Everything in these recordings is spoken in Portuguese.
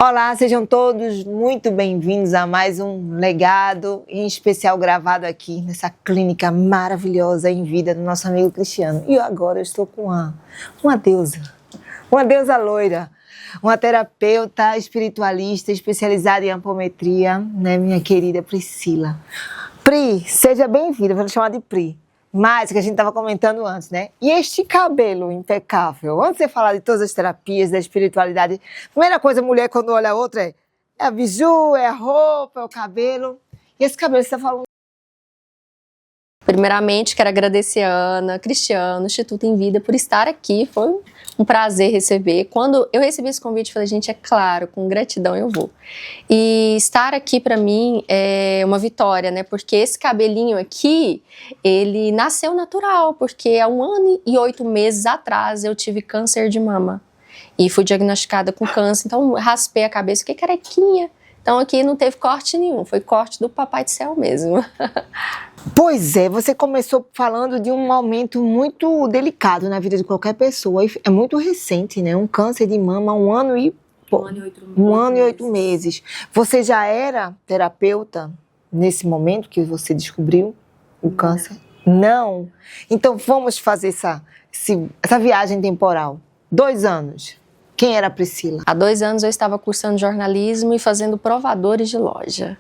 Olá, sejam todos muito bem-vindos a mais um legado, em especial gravado aqui nessa clínica maravilhosa em vida do nosso amigo Cristiano. E agora eu estou com uma deusa loira, uma terapeuta espiritualista especializada em apometria, né, minha querida Priscila. Pri, seja bem-vinda, vou chamar de Pri. Mas, que a gente estava comentando antes, né? E este cabelo impecável? Antes de você falar de todas as terapias, da espiritualidade, a primeira coisa, a mulher, quando olha a outra, é a biju, é a roupa, é o cabelo. E esse cabelo, você está falando? Primeiramente, quero agradecer a Ana, Cristiano, Instituto em Vida, por estar aqui. Foi um prazer receber. Quando eu recebi esse convite, falei, gente, é claro, com gratidão eu vou. E estar aqui para mim é uma vitória, né? Porque esse cabelinho aqui, ele nasceu natural, porque há 1 ano e 8 meses atrás eu tive câncer de mama. E fui diagnosticada com câncer, então raspei a cabeça, fiquei carequinha. Então aqui não teve corte nenhum, foi corte do Papai do Céu mesmo. Pois é, você começou falando de um momento muito delicado na vida de qualquer pessoa. É muito recente, né? Um câncer de mama, 1 ano e... 1 ano e 8 meses. Você já era terapeuta nesse momento que você descobriu o câncer? Não. Então vamos fazer essa viagem temporal. 2 anos. Quem era a Priscila? Há 2 anos eu estava cursando jornalismo e fazendo provadores de loja.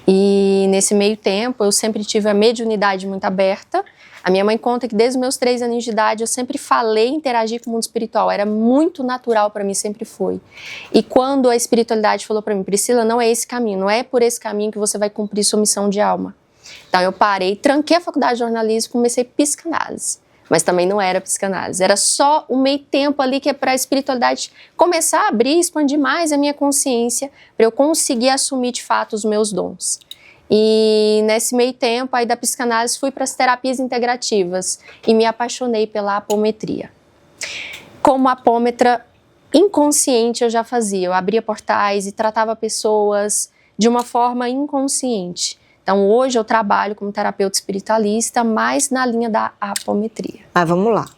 E nesse meio tempo eu sempre tive a mediunidade muito aberta. A minha mãe conta que desde os meus 3 anos de idade eu sempre falei e interagi com o mundo espiritual. Era muito natural para mim, sempre foi. E quando a espiritualidade falou para mim, Priscila, não é esse caminho, não é por esse caminho que você vai cumprir sua missão de alma. Então eu parei, tranquei a faculdade de jornalismo e comecei psicanálise. Mas também não era psicanálise, era só um meio tempo ali que é para a espiritualidade começar a abrir, expandir mais a minha consciência, para eu conseguir assumir de fato os meus dons. E nesse meio tempo aí da psicanálise fui para as terapias integrativas e me apaixonei pela apometria. Como apômetra inconsciente eu já fazia, eu abria portais e tratava pessoas de uma forma inconsciente. Então, hoje eu trabalho como terapeuta espiritualista, mais na linha da apometria. Mas vamos lá.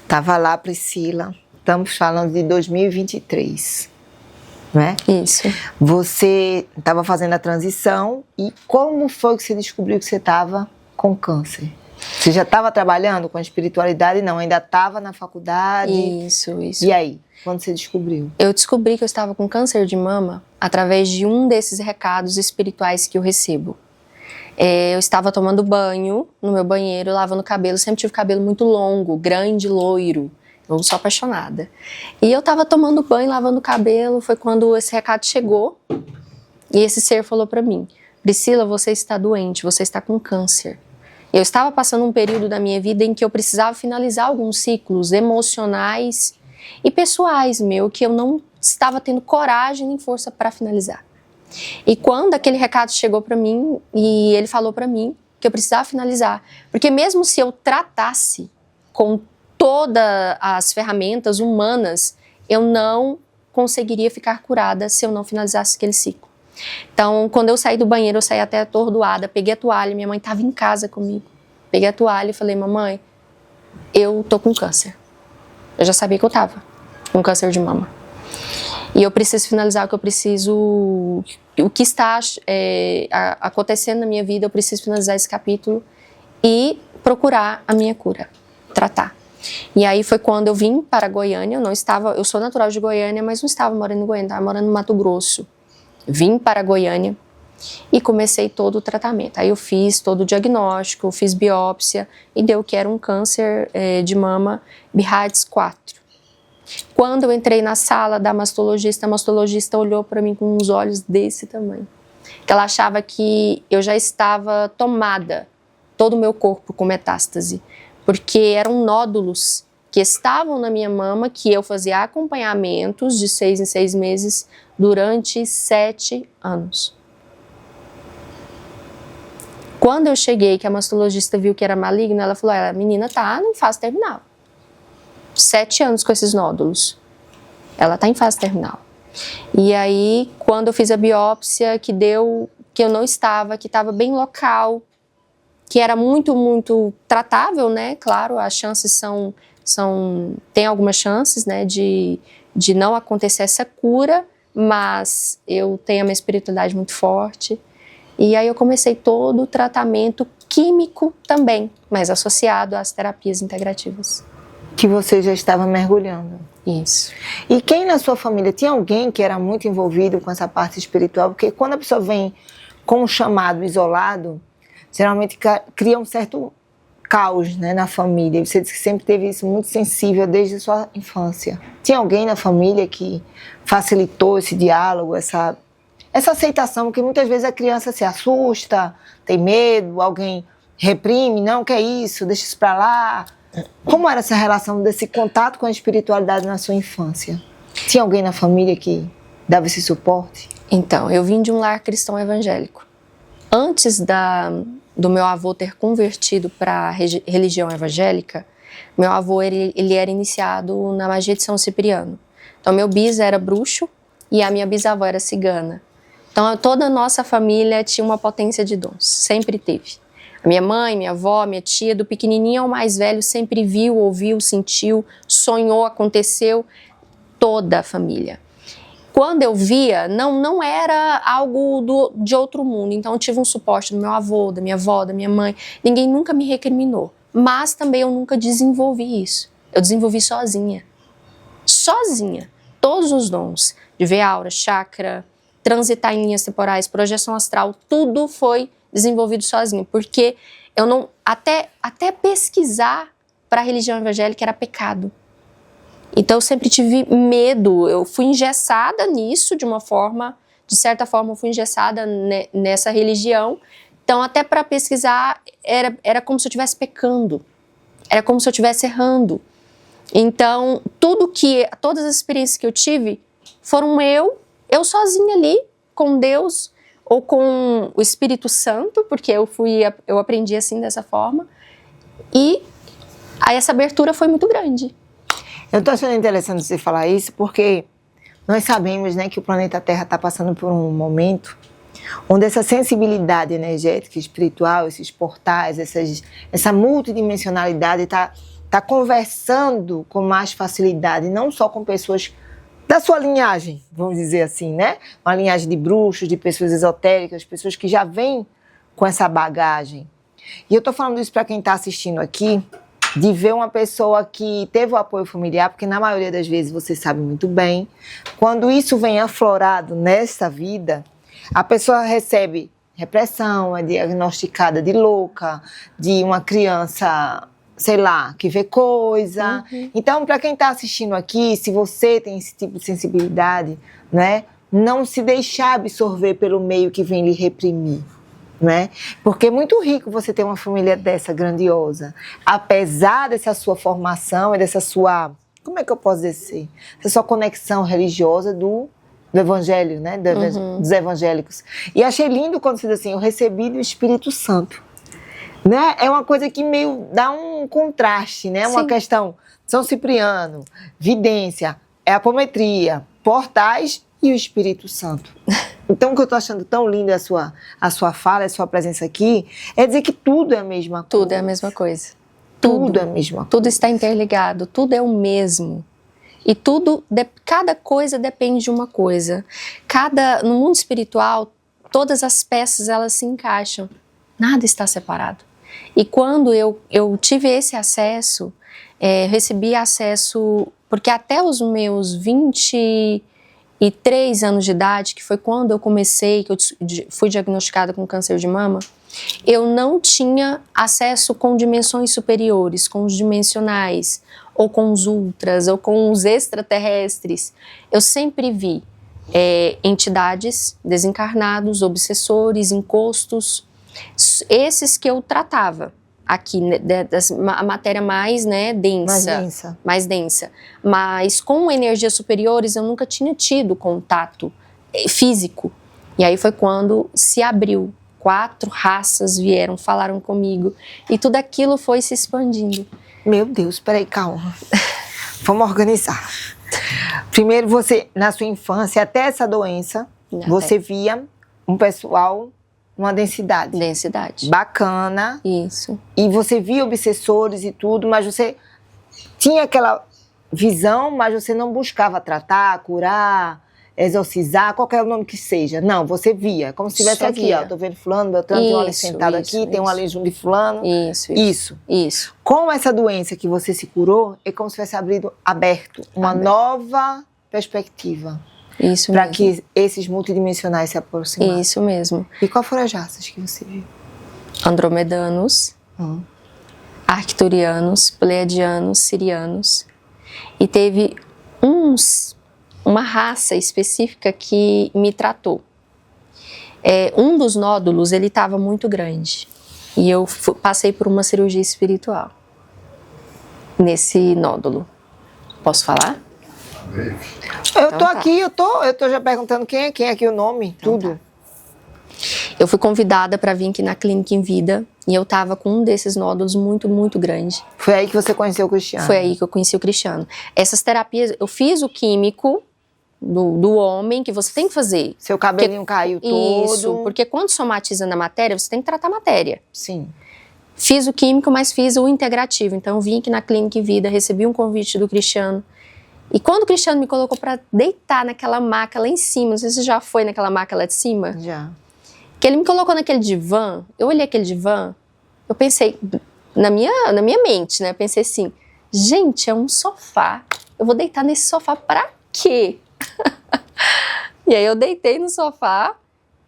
Estava lá, Priscila, estamos falando de 2023, não é? Isso. Você estava fazendo a transição e como foi que você descobriu que você estava com câncer? Você já estava trabalhando com a espiritualidade? Não, ainda estava na faculdade? Isso. E aí, quando você descobriu? Eu descobri que eu estava com câncer de mama através de um desses recados espirituais que eu recebo. Eu estava tomando banho no meu banheiro, lavando o cabelo, sempre tive cabelo muito longo, grande, loiro. Eu sou apaixonada. E eu estava tomando banho, lavando o cabelo, foi quando esse recado chegou e esse ser falou para mim, Priscila, você está doente, você está com câncer. Eu estava passando um período da minha vida em que eu precisava finalizar alguns ciclos emocionais e pessoais que eu não estava tendo coragem nem força para finalizar. E quando aquele recado chegou para mim e ele falou para mim que eu precisava finalizar, porque mesmo se eu tratasse com todas as ferramentas humanas, eu não conseguiria ficar curada se eu não finalizasse aquele ciclo. Então, quando eu saí do banheiro, eu saí até atordoada, peguei a toalha, minha mãe estava em casa comigo. Peguei a toalha e falei, mamãe, eu tô com câncer. Eu já sabia que eu tava com câncer de mama. E eu preciso finalizar o que está acontecendo na minha vida, eu preciso finalizar esse capítulo e procurar a minha cura, tratar. E aí foi quando eu vim para Goiânia, eu sou natural de Goiânia, mas não estava morando em Goiânia, estava morando no Mato Grosso. Vim para Goiânia e comecei todo o tratamento. Aí eu fiz todo o diagnóstico, fiz biópsia e deu que era um câncer de mama BRADS 4. Quando eu entrei na sala da mastologista, a mastologista olhou para mim com uns olhos desse tamanho. Que ela achava que eu já estava tomada, todo o meu corpo com metástase, porque eram nódulos que estavam na minha mama, que eu fazia acompanhamentos de 6 em 6 meses durante 7 anos. Quando eu cheguei, que a mastologista viu que era maligno, ela falou, a menina tá em fase terminal. 7 anos com esses nódulos. Ela tá em fase terminal. E aí, quando eu fiz a biópsia, que deu que eu não estava, que estava bem local, que era muito, muito tratável, né? Claro, as chances tem algumas chances, né, de não acontecer essa cura, mas eu tenho a minha espiritualidade muito forte. E aí eu comecei todo o tratamento químico também, mas associado às terapias integrativas. Que você já estava mergulhando. Isso. E quem na sua família, tinha alguém que era muito envolvido com essa parte espiritual? Porque quando a pessoa vem com um chamado isolado, geralmente cria um certo caos, né, na família. Você disse que sempre teve isso muito sensível desde a sua infância. Tinha alguém na família que facilitou esse diálogo, essa aceitação? Porque muitas vezes a criança se assusta, tem medo, alguém reprime, não, que é isso, deixa isso pra lá. Como era essa relação desse contato com a espiritualidade na sua infância? Tinha alguém na família que dava esse suporte? Então, eu vim de um lar cristão evangélico. Antes do meu avô ter convertido para a religião evangélica, meu avô ele era iniciado na magia de São Cipriano. Então, meu bis era bruxo e a minha bisavó era cigana. Então, toda a nossa família tinha uma potência de dons, sempre teve. A minha mãe, minha avó, minha tia, do pequenininho ao mais velho, sempre viu, ouviu, sentiu, sonhou, aconteceu, toda a família. Quando eu via, não era algo de outro mundo, então eu tive um suporte do meu avô, da minha avó, da minha mãe, ninguém nunca me recriminou, mas também eu nunca desenvolvi isso, eu desenvolvi sozinha, todos os dons, de ver aura, chakra, transitar em linhas temporais, projeção astral, tudo foi desenvolvido sozinho, porque eu não, até pesquisar para a religião evangélica era pecado. Então eu sempre tive medo, eu fui engessada nisso de certa forma eu fui engessada nessa religião, então até para pesquisar era como se eu estivesse pecando, era como se eu estivesse errando. Então todas as experiências que eu tive foram eu sozinha ali, com Deus, ou com o Espírito Santo, porque eu aprendi assim, dessa forma, e aí essa abertura foi muito grande. Eu estou achando interessante você falar isso, porque nós sabemos, né, que o planeta Terra está passando por um momento onde essa sensibilidade energética, espiritual, esses portais, essa multidimensionalidade está conversando com mais facilidade, não só com pessoas da sua linhagem, vamos dizer assim, né? Uma linhagem de bruxos, de pessoas esotéricas, pessoas que já vêm com essa bagagem. E eu estou falando isso para quem está assistindo aqui, de ver uma pessoa que teve o apoio familiar, porque na maioria das vezes, você sabe muito bem, quando isso vem aflorado nesta vida, a pessoa recebe repressão, é diagnosticada de louca, de uma criança, sei lá, que vê coisa. Uhum. Então, para quem está assistindo aqui, se você tem esse tipo de sensibilidade, né, não se deixar absorver pelo meio que vem lhe reprimir. Né? Porque é muito rico você ter uma família dessa grandiosa, apesar dessa sua formação e dessa sua, como é que eu posso dizer, essa sua conexão religiosa do evangelho, né? Dos evangélicos. E achei lindo quando você diz assim, eu recebi do Espírito Santo, né? É uma coisa que meio dá um contraste, né? Sim. Uma questão, São Cipriano, vidência, é apometria, portais e o Espírito Santo. Então, o que eu estou achando tão lindo a sua fala, a sua presença aqui, é dizer que tudo é a mesma coisa. Tudo é a mesma coisa. Tudo é a mesma coisa. Tudo está interligado, tudo é o mesmo. E cada coisa depende de uma coisa. No mundo espiritual, todas as peças, elas se encaixam. Nada está separado. E quando eu tive esse acesso, recebi acesso, porque até os meus 23 anos de idade, que foi quando eu comecei, que eu fui diagnosticada com câncer de mama, eu não tinha acesso com dimensões superiores, com os dimensionais, ou com os ultras, ou com os extraterrestres. Eu sempre vi entidades, desencarnados, obsessores, encostos, esses que eu tratava aqui, a matéria mais, né, mais densa. Mas com energias superiores eu nunca tinha tido contato físico. E aí foi quando se abriu, 4 raças vieram, falaram comigo, e tudo aquilo foi se expandindo. Meu Deus, peraí, calma. Vamos organizar. Primeiro, você, na sua infância, até essa doença, você via um pessoal, uma densidade. Bacana. Isso. E você via obsessores e tudo, mas você tinha aquela visão, mas você não buscava tratar, curar, exorcizar, qualquer nome que seja. Não, você via, como se estivesse Só aqui, via. ó. Tô vendo fulano, Beltrano, tem um ali Isso, sentado isso, aqui, tem um isso. ali junto de fulano. Isso. Com essa doença que você se curou, é como se tivesse aberto uma nova perspectiva. Isso Para mesmo. que esses multidimensionais se aproximassem. Isso mesmo. E qual foram as raças que você viu? Andromedanos, arcturianos, pleiadianos, sirianos. E teve uma raça específica que me tratou. Um dos nódulos, ele estava muito grande. E eu passei por uma cirurgia espiritual nesse nódulo. Posso falar? Eu tô aqui, eu tô já perguntando quem é aqui o nome, tudo. Tá. Eu fui convidada para vir aqui na Clínica em Vida e eu tava com um desses nódulos muito, muito grande. Foi aí que você conheceu o Cristiano? Foi aí que eu conheci o Cristiano. Essas terapias, eu fiz o químico do homem que você tem que fazer. Seu cabelinho caiu todo. Isso, porque quando somatiza na matéria, você tem que tratar a matéria. Sim. Fiz o químico, mas fiz o integrativo. Então eu vim aqui na Clínica em Vida, recebi um convite do Cristiano. E quando o Cristiano me colocou para deitar naquela maca lá em cima, não sei se você já foi naquela maca lá de cima. Já. Que ele me colocou naquele divã, eu olhei aquele divã, eu pensei, na minha mente, né? Eu pensei assim, gente, é um sofá. Eu vou deitar nesse sofá pra quê? E aí eu deitei no sofá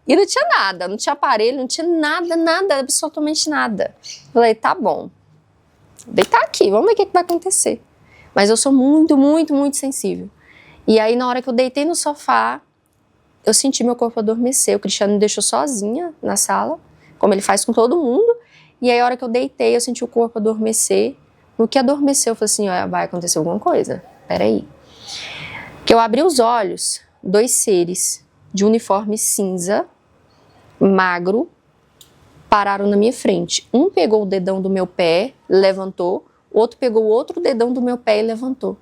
e não tinha nada, não tinha aparelho, não tinha nada, absolutamente nada. Falei, tá bom, vou deitar aqui, vamos ver o que vai acontecer. Mas eu sou muito, muito, muito sensível. E aí na hora que eu deitei no sofá, eu senti meu corpo adormecer. O Cristiano me deixou sozinha na sala, como ele faz com todo mundo. E aí, a hora que eu deitei, eu senti o corpo adormecer. No que adormeceu, eu falei assim, ó, vai acontecer alguma coisa. Peraí. Que eu abri os olhos, 2 seres de uniforme cinza, magro, pararam na minha frente. Um pegou o dedão do meu pé, levantou. O outro pegou o outro dedão do meu pé e levantou.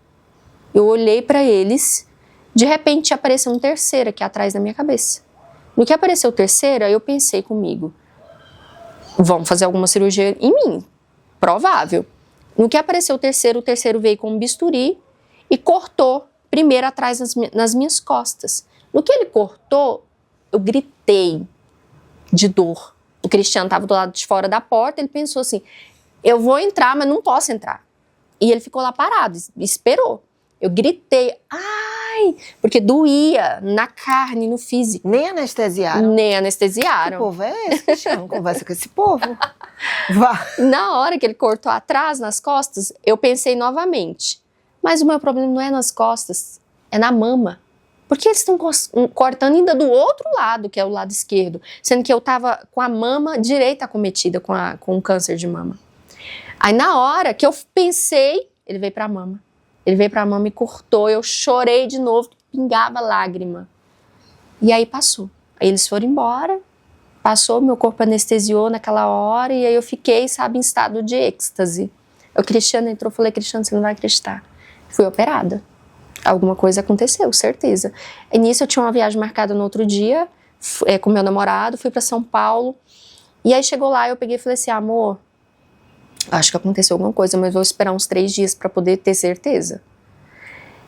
Eu olhei para eles. De repente apareceu um terceiro aqui atrás da minha cabeça. No que apareceu o terceiro, eu pensei comigo, vão fazer alguma cirurgia em mim, provável. No que apareceu o terceiro veio com um bisturi e cortou primeiro atrás nas minhas costas. No que ele cortou, eu gritei de dor. O Cristiano estava do lado de fora da porta, ele pensou assim, eu vou entrar, mas não posso entrar. E ele ficou lá parado, esperou. Eu gritei, ai, porque doía na carne, no físico. Nem anestesiaram? Nem anestesiaram. Que povo é esse, Cristiano? Conversa com esse povo. Vá. Na hora que ele cortou atrás, nas costas, eu pensei novamente. Mas o meu problema não é nas costas, é na mama. Porque eles estão cortando ainda do outro lado, que é o lado esquerdo. Sendo que eu tava com a mama direita acometida com o câncer de mama. Aí na hora que eu pensei, ele veio pra mama. Ele veio pra mama e cortou, eu chorei de novo, pingava lágrima. E aí passou. Aí eles foram embora, passou, meu corpo anestesiou naquela hora, e aí eu fiquei, sabe, em estado de êxtase. O Cristiano entrou, falei, Cristiano, você não vai acreditar. Fui operada. Alguma coisa aconteceu, certeza. E nisso eu tinha uma viagem marcada no outro dia, com meu namorado, fui pra São Paulo, e aí chegou lá, eu peguei e falei assim, amor, acho que aconteceu alguma coisa, mas vou esperar uns 3 dias para poder ter certeza.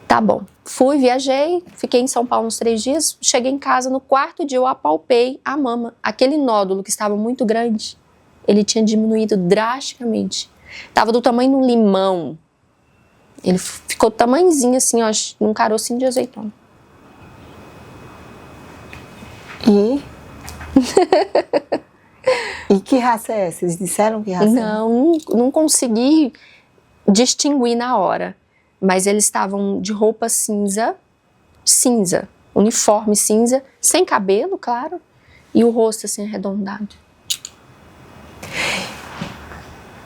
Tá bom. Fui, viajei, fiquei em São Paulo uns 3 dias, cheguei em casa, no 4º dia eu apalpei a mama. Aquele nódulo que estava muito grande, ele tinha diminuído drasticamente. Tava do tamanho de um limão. Ele ficou tamanhozinho assim, ó, num carocinho de azeitona. E? E que raça é essa? Eles disseram que raça é? Não consegui distinguir na hora. Mas eles estavam de roupa cinza, uniforme cinza, sem cabelo, claro, e o rosto assim arredondado.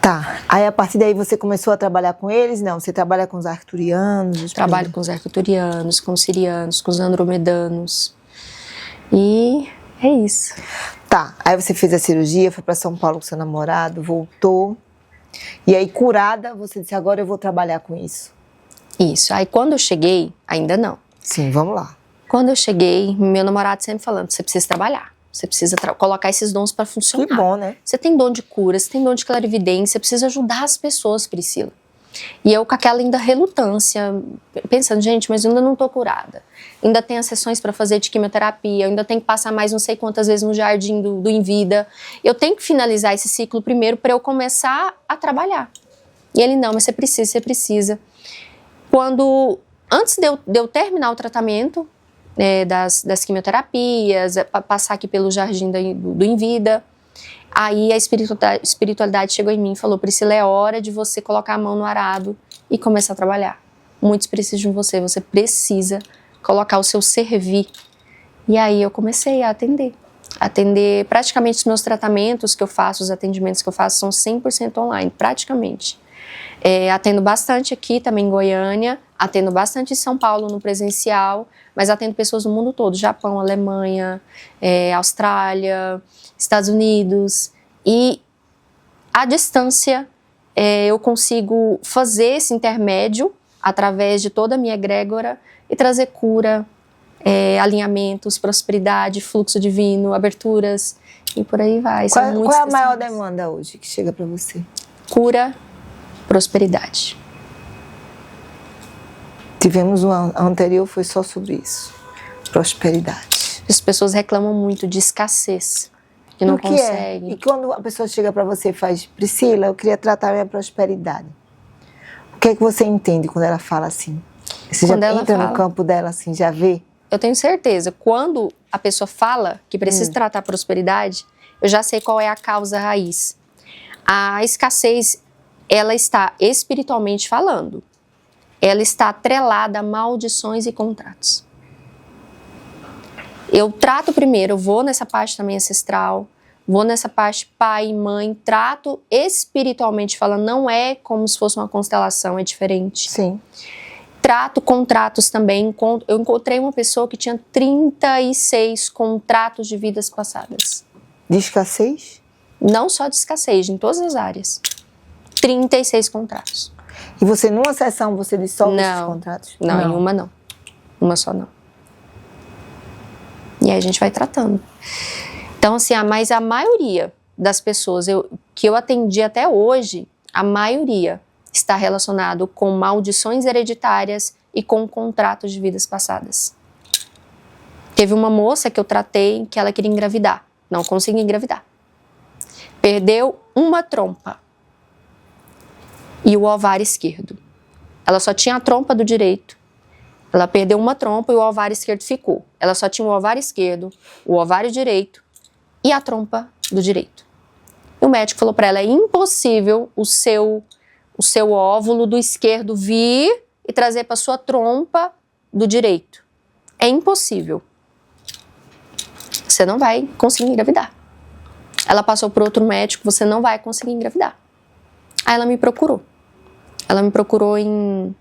Tá, aí a partir daí você começou a trabalhar com eles? Não, você trabalha com os arcturianos? Trabalho com os arcturianos, com os sirianos, com os andromedanos. E é isso. Tá, aí você fez a cirurgia, foi para São Paulo com seu namorado, voltou. E aí, curada, você disse, agora eu vou trabalhar com isso. Isso. Aí quando eu cheguei, ainda não. Sim, vamos lá. Quando eu cheguei, meu namorado sempre falando, você precisa trabalhar. Você precisa colocar esses dons para funcionar. Que bom, né? Você tem dom de cura, você tem dom de clarividência, você precisa ajudar as pessoas, Priscila. E eu com aquela ainda relutância, pensando, gente, mas eu ainda não tô curada. Ainda tem as sessões para fazer de quimioterapia, eu ainda tenho que passar mais não sei quantas vezes no jardim do Envida. Eu tenho que finalizar esse ciclo primeiro para eu começar a trabalhar. E ele, não, mas você precisa. Antes de eu terminar o tratamento das quimioterapias, passar aqui pelo jardim do Envida, aí a espiritualidade chegou em mim e falou, Priscila, é hora de você colocar a mão no arado e começar a trabalhar. Muitos precisam de você, você precisa colocar o seu servir. E aí eu comecei a atender. Praticamente os meus tratamentos que eu faço, os atendimentos que eu faço são 100% online, praticamente. Atendo bastante aqui também em Goiânia, atendo bastante em São Paulo no presencial, mas atendo pessoas do mundo todo, Japão, Alemanha, Austrália, Estados Unidos, e à distância eu consigo fazer esse intermédio através de toda a minha egrégora e trazer cura, alinhamentos, prosperidade, fluxo divino, aberturas e por aí vai. Qual é a maior demanda hoje que chega para você? Cura, prosperidade. Tivemos uma anterior, foi só sobre isso. Prosperidade. As pessoas reclamam muito de escassez, que não conseguem. E quando a pessoa chega para você e faz, Priscila, eu queria tratar a minha prosperidade. O que é que você entende quando ela fala assim? Você Quando já ela entra fala, no campo dela assim, já vê? Eu tenho certeza, quando a pessoa fala que precisa tratar a prosperidade, eu já sei qual é a causa raiz. A escassez, ela está espiritualmente falando. Ela está atrelada a maldições e contratos. Eu trato primeiro, eu vou nessa parte também ancestral, vou nessa parte pai e mãe, trato espiritualmente falando, não é como se fosse uma constelação, é diferente. Sim. Trato contratos também. Eu encontrei uma pessoa que tinha 36 contratos de vidas passadas. De escassez? Não só de escassez, em todas as áreas. 36 contratos. E você, numa sessão, você dissolve esses contratos? Não, em uma não. Uma só não. E aí a gente vai tratando. Então, assim, mas a maioria das pessoas que eu atendi até hoje, a maioria está relacionado com maldições hereditárias e com contratos de vidas passadas. Teve uma moça que eu tratei que ela queria engravidar. Não conseguia engravidar. Perdeu uma trompa e o ovário esquerdo. Ela só tinha a trompa do direito. Ela perdeu uma trompa e o ovário esquerdo ficou. Ela só tinha o ovário esquerdo, o ovário direito e a trompa do direito. E o médico falou para ela, é impossível o seu óvulo do esquerdo vir e trazer para sua trompa do direito. É impossível. Você não vai conseguir engravidar. Ela passou por outro médico, você não vai conseguir engravidar. Aí ela me procurou. Ela me procurou em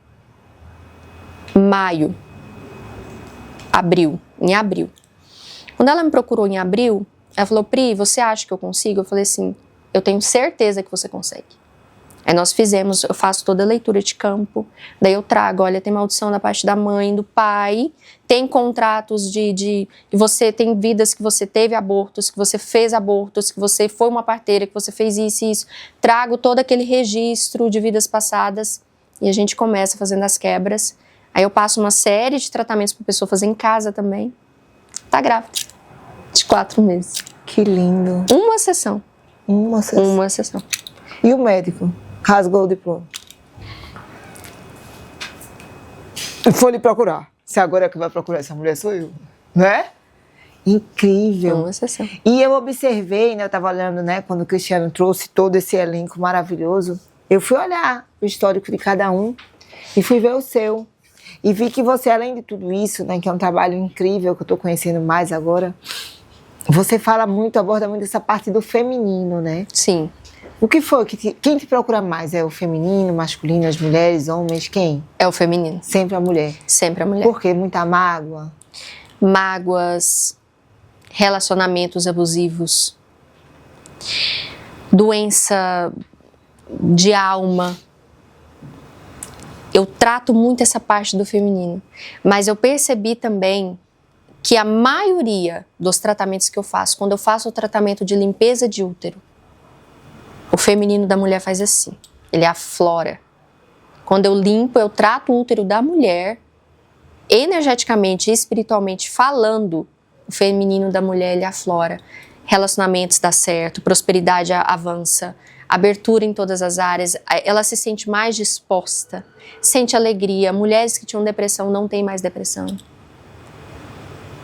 abril. Quando ela me procurou em abril, ela falou, Pri, você acha que eu consigo? Eu falei assim, eu tenho certeza que você consegue. Aí nós eu faço toda a leitura de campo, daí eu trago, olha, tem maldição da parte da mãe, do pai, tem contratos de você, tem vidas que você teve abortos, que você fez abortos, que você foi uma parteira, que você fez isso e isso. Trago todo aquele registro de vidas passadas e a gente começa fazendo as quebras. Aí eu passo uma série de tratamentos para a pessoa fazer em casa também. Tá grávida, de 4 meses. Que lindo. Uma sessão. Uma sessão. E o médico? Rasgou o diploma. E foi lhe procurar. Se agora é que vai procurar essa mulher sou eu. Né? Incrível. Uma sessão. E eu observei, né? Eu estava olhando, né? Quando o Cristiano trouxe todo esse elenco maravilhoso. Eu fui olhar o histórico de cada um e fui ver o seu. E vi que você, além de tudo isso, né? Que é um trabalho incrível, que eu estou conhecendo mais agora. Você fala muito, aborda muito essa parte do feminino, né? Sim. O que foi? Quem te procura mais? É o feminino, masculino, as mulheres, homens? Quem? É o feminino. Sempre a mulher? Sempre a mulher. Por quê? Muita mágoa? Mágoas, relacionamentos abusivos, doença de alma. Eu trato muito essa parte do feminino, mas eu percebi também que a maioria dos tratamentos que eu faço, quando eu faço o tratamento de limpeza de útero, o feminino da mulher faz assim, ele aflora. Quando eu limpo, eu trato o útero da mulher, energeticamente e espiritualmente falando, o feminino da mulher, ele aflora. Relacionamentos dá certo, prosperidade avança, abertura em todas as áreas, ela se sente mais disposta, sente alegria. Mulheres que tinham depressão não têm mais depressão.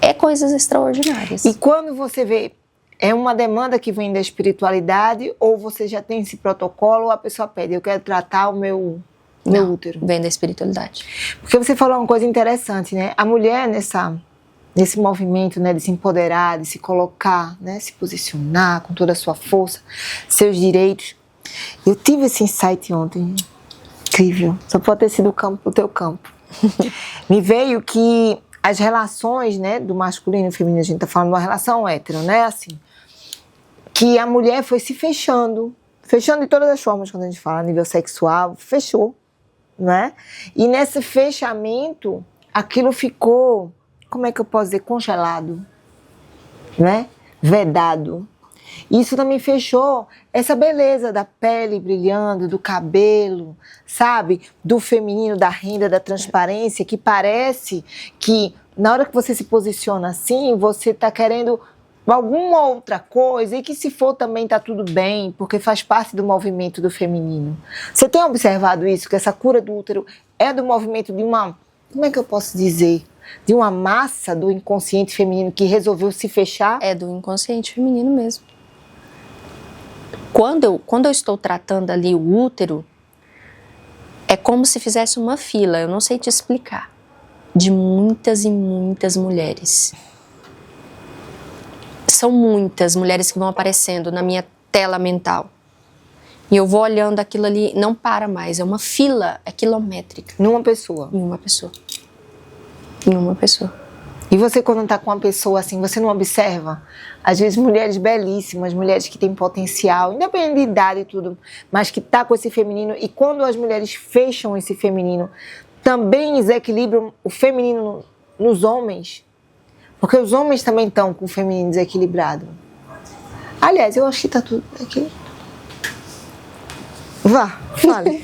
É coisas extraordinárias. E quando você vê, é uma demanda que vem da espiritualidade ou você já tem esse protocolo ou a pessoa pede, eu quero tratar o meu útero? Vem da espiritualidade. Porque você falou uma coisa interessante, né? A mulher nesse movimento, né, de se empoderar, de se colocar, né, se posicionar com toda a sua força, seus direitos. Eu tive esse insight ontem, incrível, só pode ter sido o teu campo. Me veio que as relações, né, do masculino e feminino, a gente está falando de uma relação hétero, né, assim, que a mulher foi se fechando de todas as formas, quando a gente fala a nível sexual, fechou, né? E nesse fechamento, aquilo ficou, como é que eu posso dizer, congelado, né? Vedado. Isso também fechou essa beleza da pele brilhando, do cabelo, sabe? Do feminino, da renda, da transparência, que parece que na hora que você se posiciona assim, você está querendo alguma outra coisa e que se for também está tudo bem, porque faz parte do movimento do feminino. Você tem observado isso, que essa cura do útero é do movimento de uma, como é que eu posso dizer? De uma massa do inconsciente feminino que resolveu se fechar? É do inconsciente feminino mesmo. Quando eu estou tratando ali o útero, é como se fizesse uma fila, eu não sei te explicar, de muitas e muitas mulheres. São muitas mulheres que vão aparecendo na minha tela mental. E eu vou olhando aquilo ali, não para mais, é uma fila, é quilométrica. Numa pessoa? Em uma pessoa. Em uma pessoa. E você, quando está com uma pessoa assim, você não observa? Às vezes mulheres belíssimas, mulheres que têm potencial, independente de idade e tudo, mas que está com esse feminino, e quando as mulheres fecham esse feminino, também desequilibram o feminino nos homens, porque os homens também estão com o feminino desequilibrado. Aliás, eu acho que está tudo aqui. Vá, fale.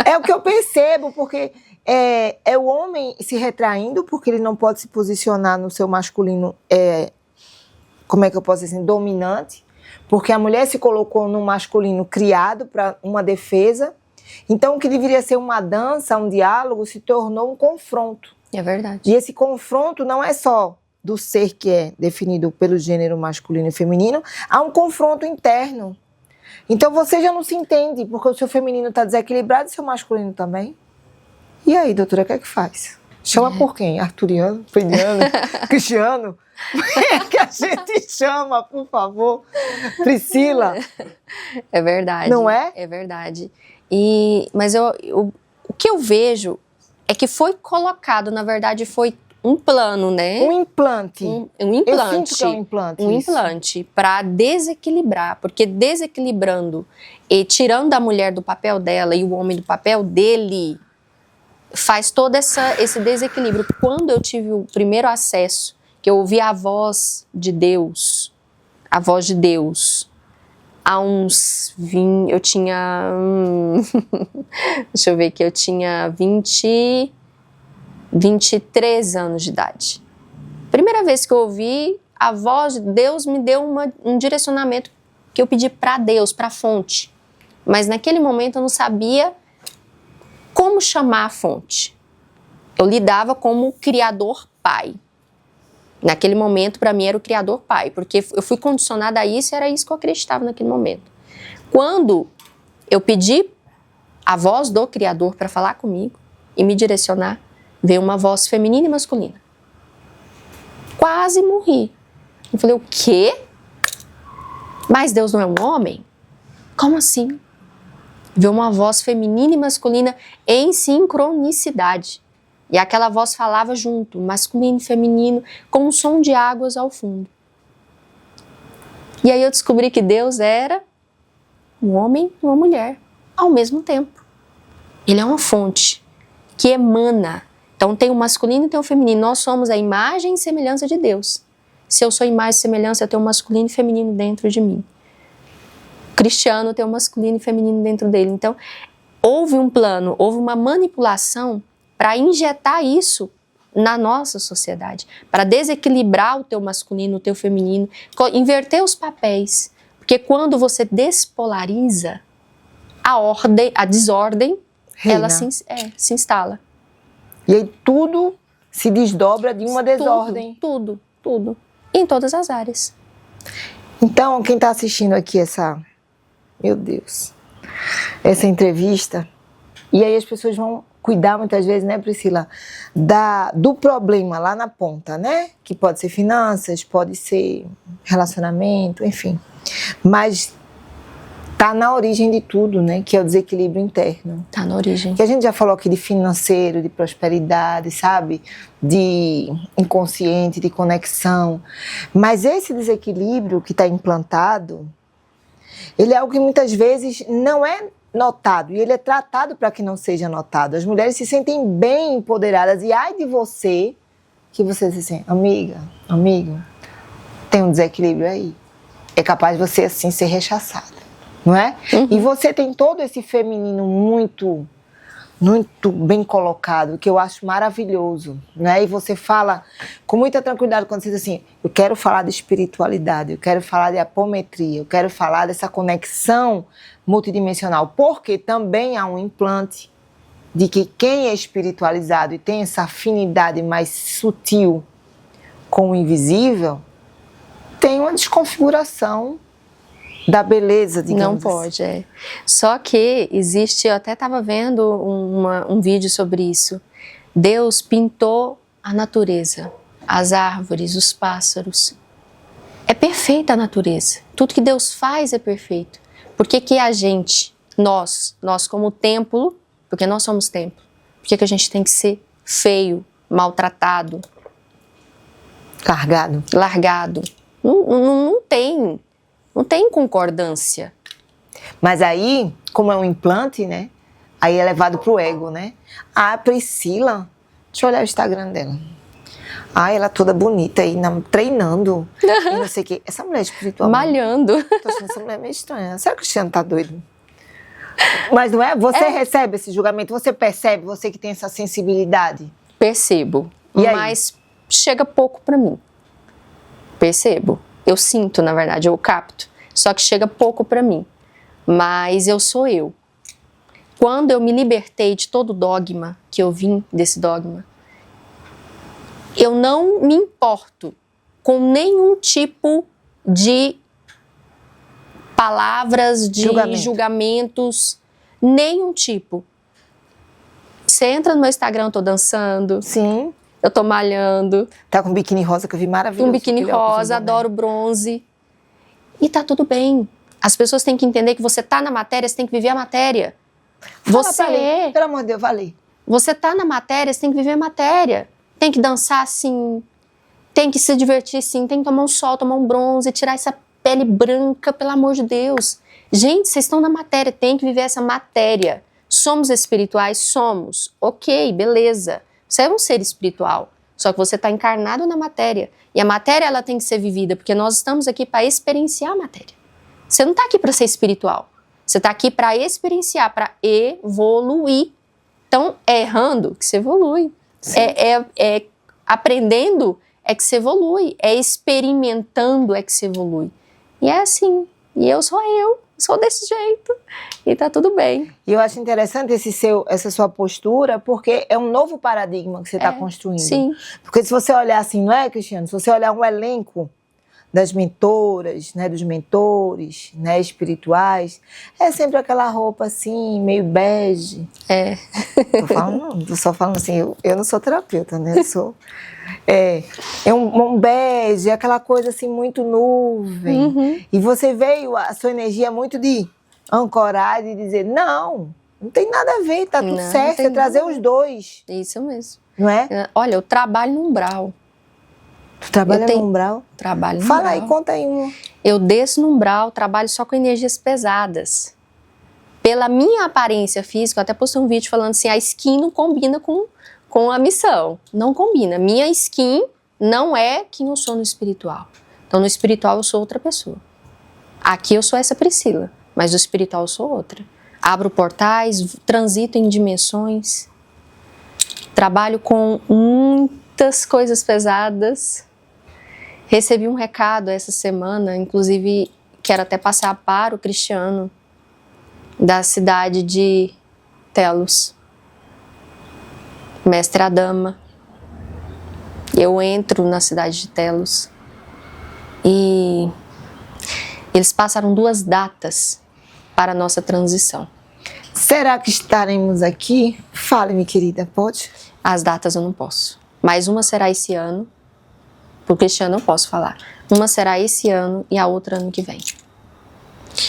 É o que eu percebo, porque é o homem se retraindo, porque ele não pode se posicionar no seu masculino, como é que eu posso dizer assim, dominante, porque a mulher se colocou no masculino criado para uma defesa. Então, o que deveria ser uma dança, um diálogo, se tornou um confronto. É verdade. E esse confronto não é só do ser que é definido pelo gênero masculino e feminino, há um confronto interno. Então você já não se entende, porque o seu feminino está desequilibrado e o seu masculino também. E aí, doutora, o que é que faz? Chama por quem? Arturiano? Freudiano? Cristiano? É que a gente chama, por favor. Priscila? É verdade. Não é? É verdade. Mas o que eu vejo é que foi colocado, na verdade, foi um plano, né? Um implante. Um implante. Eu sinto que é um implante. Um implante para desequilibrar, porque desequilibrando e tirando a mulher do papel dela e o homem do papel dele, faz todo esse desequilíbrio. Quando eu tive o primeiro acesso, que eu ouvi a voz de Deus, há uns 20, eu tinha, deixa eu ver aqui, eu tinha 23 anos de idade. Primeira vez que eu ouvi, a voz de Deus me deu um direcionamento que eu pedi para Deus, para a fonte. Mas naquele momento eu não sabia como chamar a fonte. Eu lidava como Criador Pai. Naquele momento, para mim, era o Criador Pai, porque eu fui condicionada a isso e era isso que eu acreditava naquele momento. Quando eu pedi a voz do Criador para falar comigo e me direcionar, veio uma voz feminina e masculina. Quase morri. Eu falei, o quê? Mas Deus não é um homem? Como assim? Veio uma voz feminina e masculina em sincronicidade. E aquela voz falava junto, masculino e feminino, com um som de águas ao fundo. E aí eu descobri que Deus era um homem e uma mulher, ao mesmo tempo. Ele é uma fonte que emana. Então tem o masculino e tem o feminino. Nós somos a imagem e semelhança de Deus. Se eu sou imagem e semelhança, eu tenho o masculino e feminino dentro de mim. O Cristiano tem o masculino e feminino dentro dele. Então, houve um plano, houve uma manipulação para injetar isso na nossa sociedade, para desequilibrar o teu masculino, o teu feminino, inverter os papéis. Porque quando você despolariza, a desordem, Reina. ela se instala. E aí tudo se desdobra de uma desordem. Tudo. Em todas as áreas. Então, quem está assistindo aqui meu Deus, essa entrevista, e aí as pessoas vão cuidar muitas vezes, né, Priscila, do problema lá na ponta, né? Que pode ser finanças, pode ser relacionamento, enfim. Mas tá na origem de tudo, né? Que é o desequilíbrio interno. Tá na origem. Que a gente já falou aqui de financeiro, de prosperidade, sabe? De inconsciente, de conexão. Mas esse desequilíbrio que está implantado, ele é algo que muitas vezes não é notado. E ele é tratado para que não seja notado. As mulheres se sentem bem empoderadas. E ai de você, que você se sente, amiga, amigo, tem um desequilíbrio aí. É capaz de você, assim, ser rechaçada. Não é? Uhum. E você tem todo esse feminino muito bem colocado, que eu acho maravilhoso, né? E você fala com muita tranquilidade quando você diz assim, eu quero falar de espiritualidade, eu quero falar de apometria, eu quero falar dessa conexão multidimensional, porque também há um implante de que quem é espiritualizado e tem essa afinidade mais sutil com o invisível, tem uma desconfiguração da beleza, digamos assim. Não pode, é. Só que existe, eu até estava vendo um vídeo sobre isso. Deus pintou a natureza, as árvores, os pássaros. É perfeita a natureza. Tudo que Deus faz é perfeito. Por que a gente, nós como templo, porque nós somos templo, por que a gente tem que ser feio, maltratado? Largado. Não tem concordância. Mas aí, como é um implante, né? Aí é levado pro ego, né? Ah, Priscila, deixa eu olhar o Instagram dela. Ah, ela toda bonita aí, treinando. E não sei o quê. Essa mulher é espiritual. Malhando. Tô achando essa mulher meio estranha. Será que o Cristiano tá doido? Mas não é? Você recebe esse julgamento? Você percebe? Você que tem essa sensibilidade? Percebo. E aí? Mas chega pouco pra mim. Percebo. Eu sinto, na verdade, eu capto. Só que chega pouco pra mim. Mas eu sou eu. Quando eu me libertei de todo o dogma, que eu vim desse dogma, eu não me importo com nenhum tipo de palavras, de julgamentos, nenhum tipo. Você entra no meu Instagram, eu tô dançando. Sim. Eu tô malhando. Tá com um biquíni rosa que eu vi maravilhoso. Um biquíni rosa, adoro bronze. E tá tudo bem. As pessoas têm que entender que você tá na matéria, você tem que viver a matéria. Você é. Pelo amor de Deus, valeu. Você tá na matéria, você tem que viver a matéria. Tem que dançar sim. Tem que se divertir sim. Tem que tomar um sol, tomar um bronze, tirar essa pele branca, pelo amor de Deus. Gente, vocês estão na matéria, tem que viver essa matéria. Somos espirituais? Somos. Ok, beleza. Você é um ser espiritual, só que você está encarnado na matéria. E a matéria ela tem que ser vivida, porque nós estamos aqui para experienciar a matéria. Você não está aqui para ser espiritual. Você está aqui para experienciar, para evoluir. Então, é errando que você evolui. É aprendendo é que você evolui. É experimentando é que você evolui. E é assim. E eu, sou desse jeito. E tá tudo bem. E eu acho interessante essa sua postura, porque é um novo paradigma que você está construindo. Sim. Porque se você olhar assim, não é, Cristiano? Se você olhar um elenco das mentoras, né, dos mentores, né, espirituais, é sempre aquela roupa assim, meio bege. Tô só falando assim, eu não sou terapeuta, né? Eu sou... É um bege, aquela coisa assim, muito nuvem. Uhum. E você veio, a sua energia muito de ancorar e dizer, não tem nada a ver, tá tudo certo, é trazer os dois. Isso mesmo. Não é? Olha, eu trabalho no umbral. Tu trabalha no umbral? Trabalho no umbral. Fala aí, conta aí um. Eu desço no umbral, trabalho só com energias pesadas. Pela minha aparência física, eu até postei um vídeo falando assim, a skin não combina com a missão. Não combina. Minha skin não é quem eu sou no espiritual. Então, no espiritual eu sou outra pessoa. Aqui eu sou essa Priscila, mas no espiritual eu sou outra. Abro portais, transito em dimensões, trabalho com muitas coisas pesadas. Recebi um recado essa semana, inclusive quero até passar para o Cristiano, da cidade de Telos, Mestre Adama. Eu entro na cidade de Telos e eles passaram 2 datas para a nossa transição. Será que estaremos aqui? Fale, minha querida, pode? As datas eu não posso, mas uma será esse ano, para o Cristiano eu posso falar. Uma será esse ano e a outra ano que vem.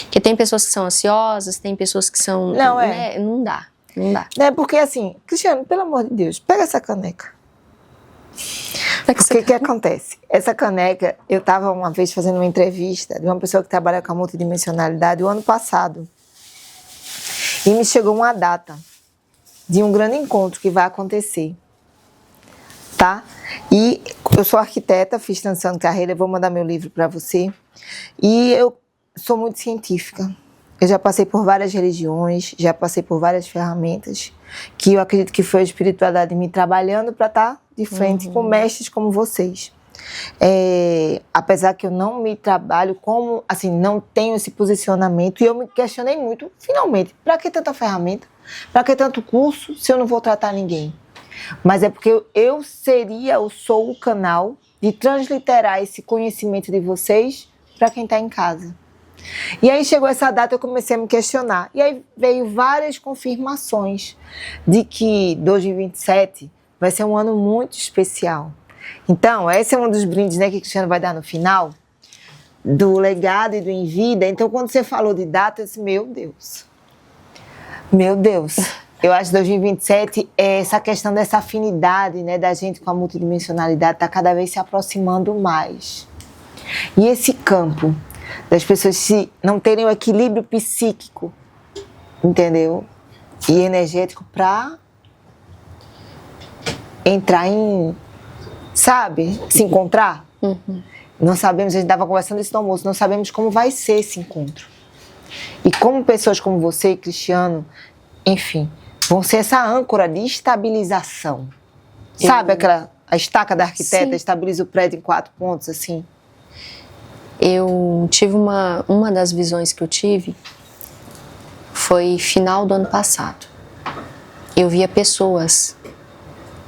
Porque tem pessoas que são ansiosas, tem pessoas que são... Não, né? Não dá. É porque assim, Cristiano, pelo amor de Deus, pega essa caneca. O que acontece? Essa caneca, eu estava uma vez fazendo uma entrevista de uma pessoa que trabalha com a multidimensionalidade o ano passado. E me chegou uma data de um grande encontro que vai acontecer. Tá? E eu sou arquiteta, fiz transição de carreira, eu vou mandar meu livro para você. E eu sou muito científica. Eu já passei por várias religiões, já passei por várias ferramentas, que eu acredito que foi a espiritualidade me trabalhando para estar de frente com mestres como vocês. Apesar que eu não me trabalho como, assim, não tenho esse posicionamento, e eu me questionei muito, finalmente, para que tanta ferramenta? Para que tanto curso se eu não vou tratar ninguém? Mas é porque eu sou o canal de transliterar esse conhecimento de vocês para quem está em casa. E aí chegou essa data, eu comecei a me questionar. E aí veio várias confirmações de que 2027 vai ser um ano muito especial. Então, esse é um dos brindes, né, que o Cristiano vai dar no final, do legado e do Em Vida. Então, quando você falou de data, eu disse, meu Deus. Eu acho que 2027, essa questão dessa afinidade, né, da gente com a multidimensionalidade está cada vez se aproximando mais. E esse campo das pessoas se não terem o equilíbrio psíquico, entendeu? E energético para entrar em, sabe, se encontrar. Não sabemos, a gente estava conversando isso no almoço, não sabemos como vai ser esse encontro. E como pessoas como você, Cristiano, enfim, vão ser essa âncora de estabilização. Sabe a estaca da arquiteta, estabiliza o prédio em 4 pontos, assim? Eu tive uma das visões que eu tive foi final do ano passado. Eu via pessoas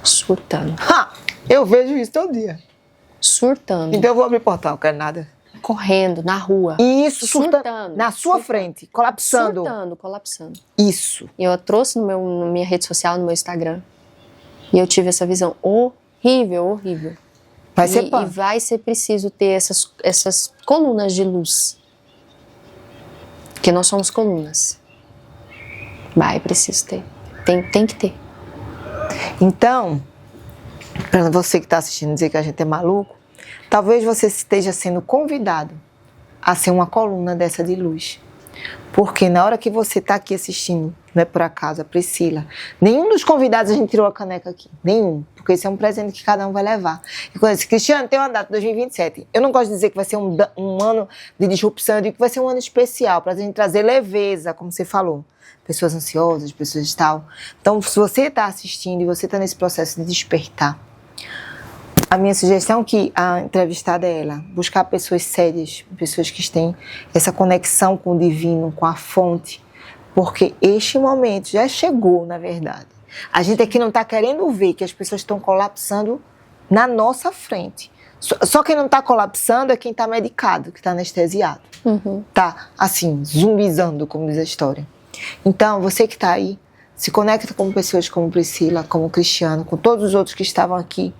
surtando. Eu vejo isso todo dia. Surtando. Então eu vou abrir o portão, não quero nada. Correndo na rua. Isso, surtando. Na sua frente, colapsando. Colapsando. Isso. Eu trouxe na minha rede social, no meu Instagram. E eu tive essa visão horrível. E vai ser preciso ter essas colunas de luz. Porque nós somos colunas. Preciso ter. Tem que ter. Então, para você que está assistindo dizer que a gente é maluco, talvez você esteja sendo convidado a ser uma coluna dessa de luz. Porque na hora que você está aqui assistindo, não é por acaso, a Priscila, nenhum dos convidados a gente tirou a caneca aqui, nenhum, porque esse é um presente que cada um vai levar. E quando eu disse, Cristiano, tem uma data, 2027, eu não gosto de dizer que vai ser um ano de disrupção, eu digo que vai ser um ano especial, para a gente trazer leveza, como você falou, pessoas ansiosas, pessoas tal. Então, se você está assistindo e você está nesse processo de despertar, a minha sugestão é que a entrevistada é ela, buscar pessoas sérias, pessoas que têm essa conexão com o divino, com a fonte, porque este momento já chegou, na verdade. A gente aqui não está querendo ver que as pessoas estão colapsando na nossa frente. Só quem não está colapsando é quem está medicado, que está anestesiado. Está, assim, zumbizando, como diz a história. Então, você que está aí, se conecta com pessoas como Priscila, como Cristiano, com todos os outros que estavam aqui,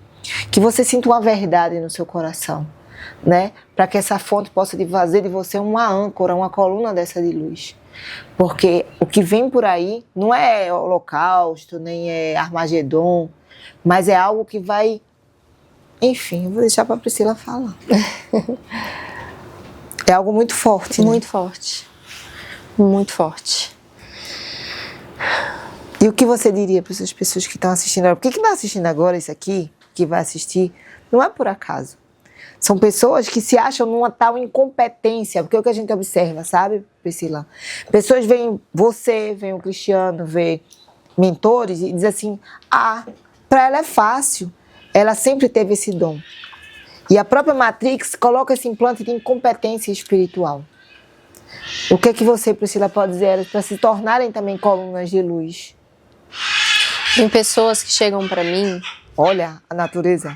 que você sinta uma verdade no seu coração, né? Para que essa fonte possa fazer de você uma âncora, uma coluna dessa de luz. Porque o que vem por aí não é holocausto, nem é Armagedon, mas é algo que vai... Enfim, eu vou deixar para a Priscila falar. É algo muito forte, né? Muito forte. Muito forte. E o que você diria para essas pessoas que estão assistindo agora? Porque quem está assistindo agora isso aqui, que vai assistir, não é por acaso. São pessoas que se acham numa tal incompetência, porque é o que a gente observa, sabe, Priscila? Pessoas veem você, veem o Cristiano, vê mentores e diz assim, para ela é fácil, ela sempre teve esse dom. E a própria Matrix coloca esse implante de incompetência espiritual. O que é que você, Priscila, pode dizer para se tornarem também colunas de luz? Tem pessoas que chegam para mim... Olha a natureza.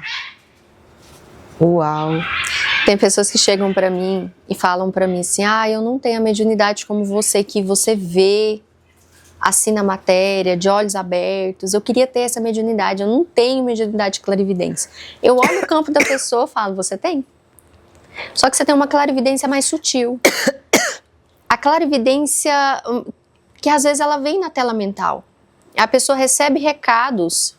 Uau! Tem pessoas que chegam para mim e falam para mim assim, eu não tenho a mediunidade como você, que você vê assim na matéria, de olhos abertos. Eu queria ter essa mediunidade, eu não tenho mediunidade de clarividência. Eu olho o campo da pessoa e falo, você tem? Só que você tem uma clarividência mais sutil. A clarividência, que às vezes ela vem na tela mental. A pessoa recebe recados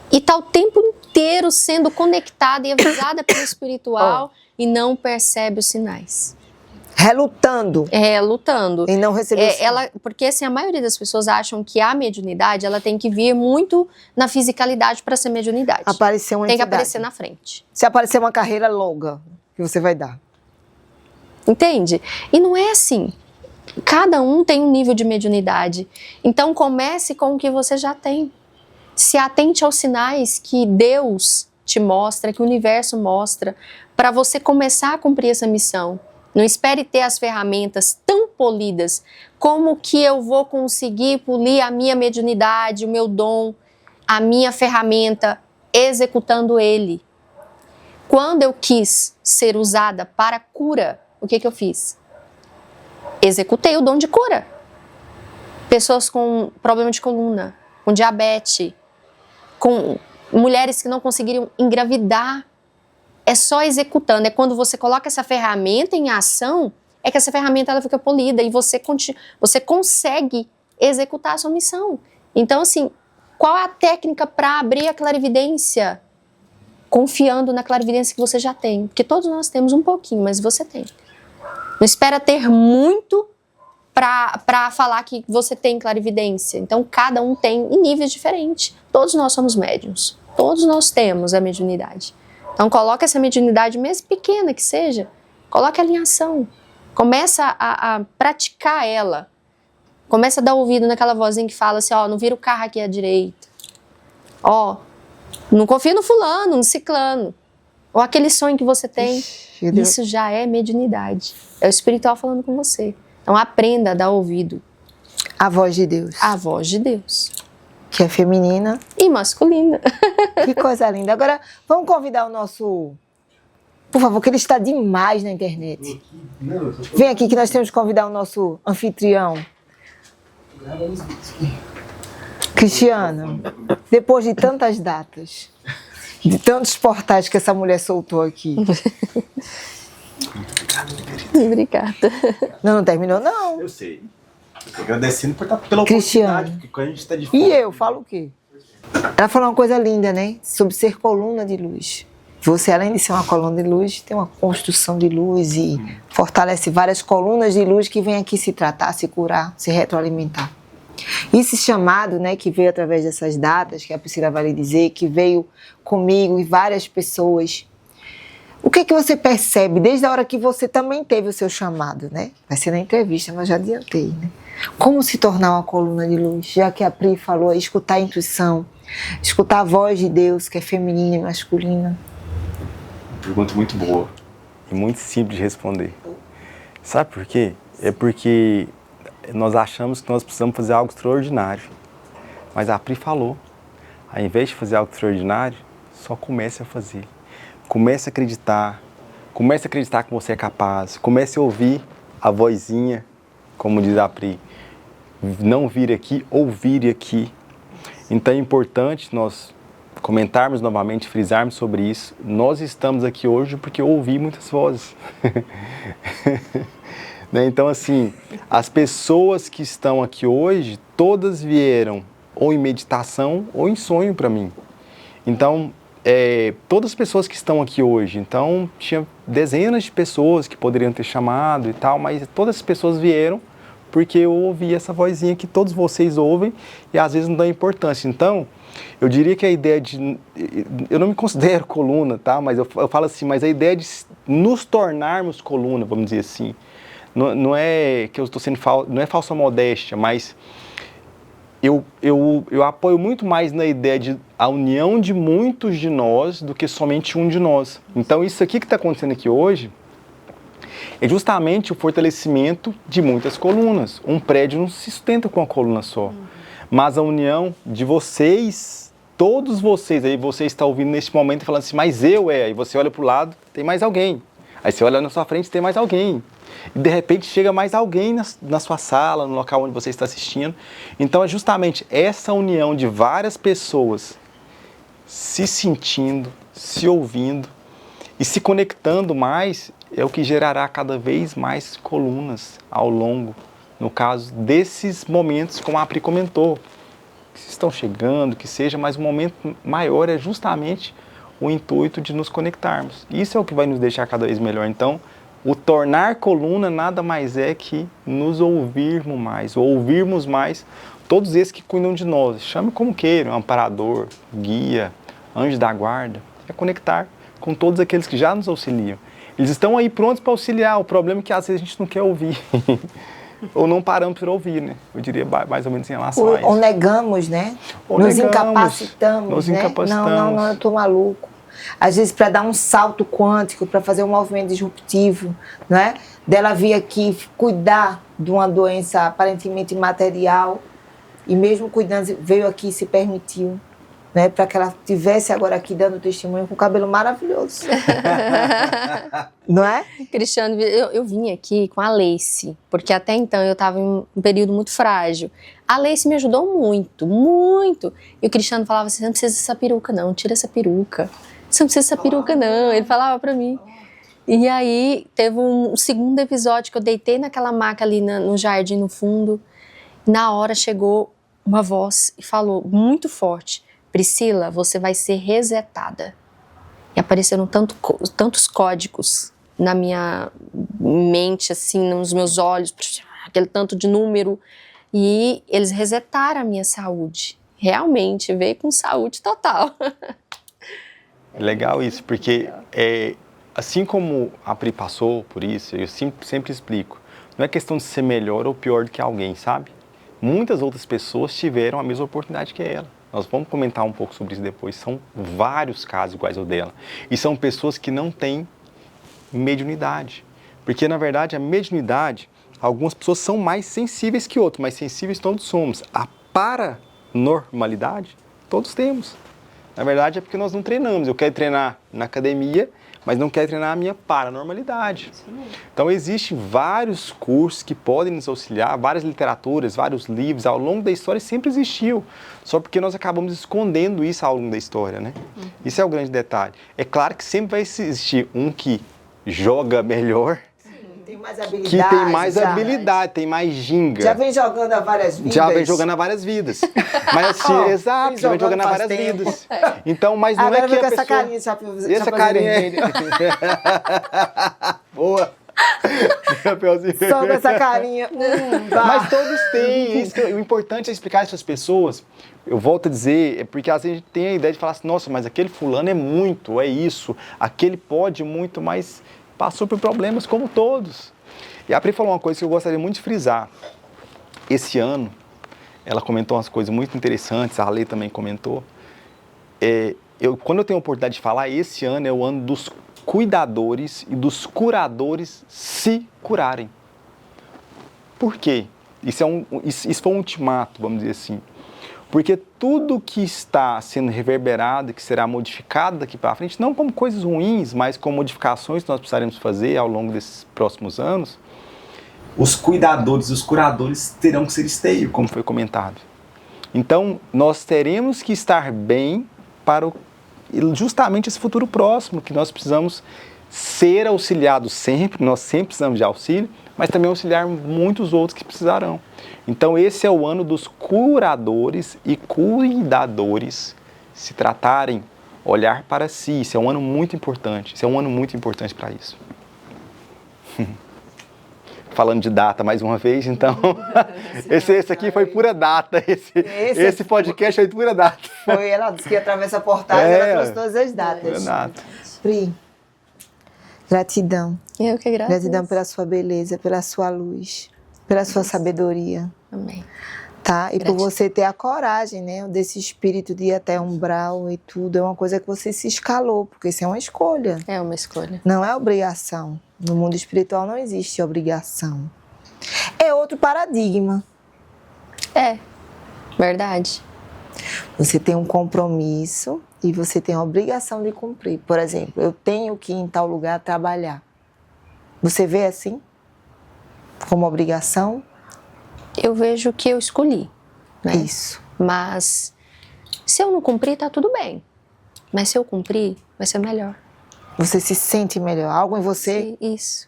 e está o tempo inteiro sendo conectada e avisada pelo espiritual e não percebe os sinais. Relutando. Lutando. E não receber porque assim, a maioria das pessoas acham que a mediunidade ela tem que vir muito na fisicalidade para ser mediunidade. Aparecer uma tem entidade. que aparecer na frente. Se aparecer uma carreira longa, que você vai dar. Entende? E não é assim. Cada um tem um nível de mediunidade. Então comece com o que você já tem. Se atente aos sinais que Deus te mostra, que o universo mostra, para você começar a cumprir essa missão. Não espere ter as ferramentas tão polidas. Como que eu vou conseguir polir a minha mediunidade, o meu dom, a minha ferramenta, executando ele? Quando eu quis ser usada para cura, o que eu fiz? Executei o dom de cura. Pessoas com problema de coluna, com diabetes, com mulheres que não conseguiriam engravidar. É só executando. É quando você coloca essa ferramenta em ação, é que essa ferramenta ela fica polida e você consegue executar a sua missão. Então, assim, qual é a técnica para abrir a clarividência? Confiando na clarividência que você já tem. Porque todos nós temos um pouquinho, mas você tem. Não espera ter muito para falar que você tem clarividência. Então, cada um tem em níveis diferentes. Todos nós somos médiuns. Todos nós temos a mediunidade. Então, coloca essa mediunidade, mesmo pequena que seja, coloca ela em ação. Começa a praticar ela. Começa a dar ouvido naquela vozinha que fala assim, não vira o carro aqui à direita. Não confia no fulano, no ciclano. Ou aquele sonho que você tem. Isso já é mediunidade. É o espiritual falando com você. Então aprenda a dar ouvido. A voz de Deus. A voz de Deus. Que é feminina. E masculina. Que coisa linda. Agora, vamos convidar o nosso... Por favor, que ele está demais na internet. Vem aqui que nós temos que convidar o nosso anfitrião. Cristiano, depois de tantas datas, de tantos portais que essa mulher soltou aqui. Obrigada. Não terminou, não. Eu sei. Estou agradecendo pela Cristiano. oportunidade, porque quando a gente está de fora... E eu, falo o quê? Ela falou uma coisa linda, né? Sobre ser coluna de luz. Você, além de ser uma coluna de luz, tem uma construção de luz e fortalece várias colunas de luz que vêm aqui se tratar, se curar, se retroalimentar. Esse chamado, né, que veio através dessas datas, que a Priscila vai lhe dizer, que veio comigo e várias pessoas. O que é que você percebe desde a hora que você também teve o seu chamado, né? Vai ser na entrevista, mas já adiantei, né? Como se tornar uma coluna de luz? Já que a Pri falou, escutar a intuição, escutar a voz de Deus, que é feminina e masculina. Pergunta muito boa e muito simples de responder. Sabe por quê? É porque nós achamos que nós precisamos fazer algo extraordinário. Mas a Pri falou, ao invés de fazer algo extraordinário, só comece a fazer. Comece a acreditar que você é capaz, comece a ouvir a vozinha, como diz a Pri, não vir aqui, ouvir aqui. Então é importante nós comentarmos novamente, frisarmos sobre isso. Nós estamos aqui hoje porque eu ouvi muitas vozes. Então, assim, as pessoas que estão aqui hoje, todas vieram ou em meditação ou em sonho para mim. Então, todas as pessoas que estão aqui hoje, então, tinha dezenas de pessoas que poderiam ter chamado e tal, mas todas as pessoas vieram porque eu ouvi essa vozinha que todos vocês ouvem e às vezes não dão importância. Então, eu diria que a ideia de... Eu não me considero coluna, tá? Mas eu falo assim, mas a ideia de nos tornarmos coluna, vamos dizer assim, não é que eu estou sendo não é falsa modéstia, mas eu apoio muito mais na ideia de a união de muitos de nós do que somente um de nós. Então, isso aqui que está acontecendo aqui hoje é justamente o fortalecimento de muitas colunas. Um prédio não se sustenta com uma coluna só. Mas a união de vocês, todos vocês, aí você está ouvindo neste momento e falando assim, mas aí você olha para o lado, tem mais alguém. Aí você olha na sua frente, tem mais alguém. E de repente chega mais alguém na sua sala, no local onde você está assistindo. Então é justamente essa união de várias pessoas se sentindo, se ouvindo e se conectando mais é o que gerará cada vez mais colunas ao longo, no caso desses momentos, como a Apri comentou, que estão chegando, que seja, mas o momento maior é justamente o intuito de nos conectarmos. Isso é o que vai nos deixar cada vez melhor. Então, o tornar coluna nada mais é que nos ouvirmos mais todos esses que cuidam de nós. Chame como queiram, amparador, guia, anjo da guarda. É conectar com todos aqueles que já nos auxiliam. Eles estão aí prontos para auxiliar. O problema é que às vezes a gente não quer ouvir. Ou não paramos para ouvir, né? Eu diria mais ou menos em relação a isso. Ou negamos, né? Nos incapacitamos, né? Não, eu tô maluco. Às vezes para dar um salto quântico, para fazer um movimento disruptivo, né? Dela vir aqui cuidar de uma doença aparentemente imaterial e mesmo cuidando, veio aqui e se permitiu, né? Para que ela estivesse agora aqui dando testemunho com o cabelo maravilhoso. Não é? Cristiano, eu vim aqui com a Leice, porque até então eu estava em um período muito frágil. A Leice me ajudou muito, muito. E o Cristiano falava assim, não precisa dessa peruca não, tira essa peruca. Você não precisa dessa peruca não, ele falava pra mim. E aí teve um segundo episódio que eu deitei naquela maca ali no jardim no fundo. Na hora chegou uma voz e falou muito forte, Priscila, você vai ser resetada. E apareceram tantos códigos na minha mente, assim, nos meus olhos, aquele tanto de número. E eles resetaram a minha saúde. Realmente, veio com saúde total. Legal isso, porque assim como a Pri passou por isso, eu sempre explico, não é questão de ser melhor ou pior do que alguém, sabe? Muitas outras pessoas tiveram a mesma oportunidade que ela. Nós vamos comentar um pouco sobre isso depois. São vários casos iguais ao dela. E são pessoas que não têm mediunidade. Porque, na verdade, a mediunidade, algumas pessoas são mais sensíveis que outras, mas sensíveis todos somos. A paranormalidade, todos temos. Na verdade, é porque nós não treinamos. Eu quero treinar na academia, mas não quero treinar a minha paranormalidade. Então, existem vários cursos que podem nos auxiliar, várias literaturas, vários livros. Ao longo da história sempre existiu. Só porque nós acabamos escondendo isso ao longo da história, né? Isso é o grande detalhe. É claro que sempre vai existir um que joga melhor, Tem mais habilidade. que tem mais habilidade, tem mais ginga. Já vem jogando há várias vidas. Já vem jogando há várias vidas. Mas assim, exato, já vem jogando há várias vidas. Então, mas não agora é que a com pessoa... essa carinha, E essa carinha boa. Só com essa carinha. Mas todos têm. Isso o importante é explicar isso às pessoas. Eu volto a dizer, é porque às vezes a gente tem a ideia de falar assim, nossa, mas aquele fulano é muito, é isso. Aquele pode muito, mas passou por problemas como todos. E a Pri falou uma coisa que eu gostaria muito de frisar. Esse ano, ela comentou umas coisas muito interessantes, a Lê também comentou. Quando eu tenho a oportunidade de falar, esse ano é o ano dos cuidadores e dos curadores se curarem. Por quê? Isso foi um ultimato, vamos dizer assim. Porque tudo que está sendo reverberado, que será modificado daqui para frente, não como coisas ruins, mas como modificações que nós precisaremos fazer ao longo desses próximos anos, Os cuidadores, os curadores terão que ser esteios, como foi comentado. Então, nós teremos que estar bem para justamente esse futuro próximo, que nós precisamos ser auxiliados sempre, nós sempre precisamos de auxílio, mas também auxiliar muitos outros que precisarão. Então, esse é o ano dos curadores e cuidadores se tratarem, olhar para si. Isso é um ano muito importante. Isso é um ano muito importante para isso. falando de data mais uma vez, então esse aqui foi pura data, esse podcast foi pura data. Foi, ela disse que atravessa portais, ela trouxe todas as datas. Data. Pri, gratidão. Eu que agradeço. Gratidão pela sua beleza, pela sua luz, pela sua sabedoria. Amém. Tá? E Gratidão. por você ter a coragem, né, desse espírito de ir até umbral e tudo, é uma coisa que você se escalou, porque isso é uma escolha. É uma escolha. Não é obrigação. No mundo espiritual não existe obrigação. É outro paradigma. É, verdade. Você tem um compromisso e você tem a obrigação de cumprir. Por exemplo, eu tenho que ir em tal lugar trabalhar. Você vê assim? Como obrigação? Eu vejo que eu escolhi, né? Isso. Mas se eu não cumprir, tá tudo bem. Mas se eu cumprir, vai ser melhor. Você se sente melhor. Algo em você... Isso.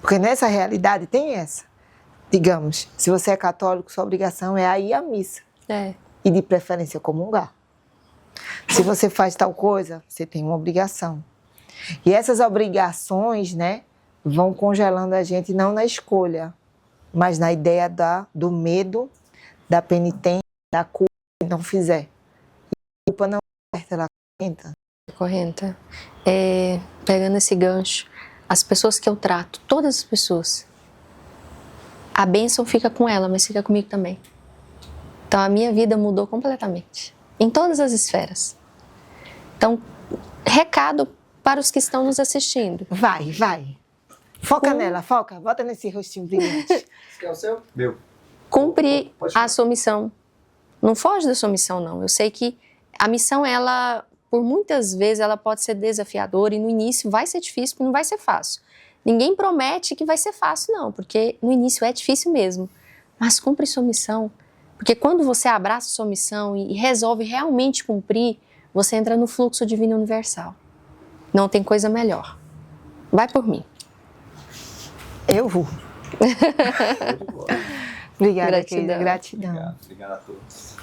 Porque nessa realidade tem essa. Digamos, se você é católico, sua obrigação é ir à missa. É. E de preferência comungar. Se você faz tal coisa, você tem uma obrigação. E essas obrigações, né, vão congelando a gente não na escolha, mas na ideia do medo, da penitência, da culpa se não fizer. E a culpa não é certa, ela correnta. Correnta. Pegando esse gancho, as pessoas que eu trato, todas as pessoas, a bênção fica com ela, mas fica comigo também. Então a minha vida mudou completamente, em todas as esferas. Então, recado para os que estão nos assistindo. Vai. Foca nela, foca. Bota nesse rostinho brilhante. Esse que é o seu? Meu. Cumprir Pode falar. a sua missão. Não foge da sua missão, não. Eu sei que a missão, ela, por muitas vezes, ela pode ser desafiadora e no início vai ser difícil, não vai ser fácil. Ninguém promete que vai ser fácil, não, porque no início é difícil mesmo. Mas cumpre sua missão. Porque quando você abraça sua missão e resolve realmente cumprir, você entra no fluxo divino universal. Não tem coisa melhor. Vai por mim. Eu vou. Obrigada, Gratidão. querida. Gratidão. Obrigado a todos.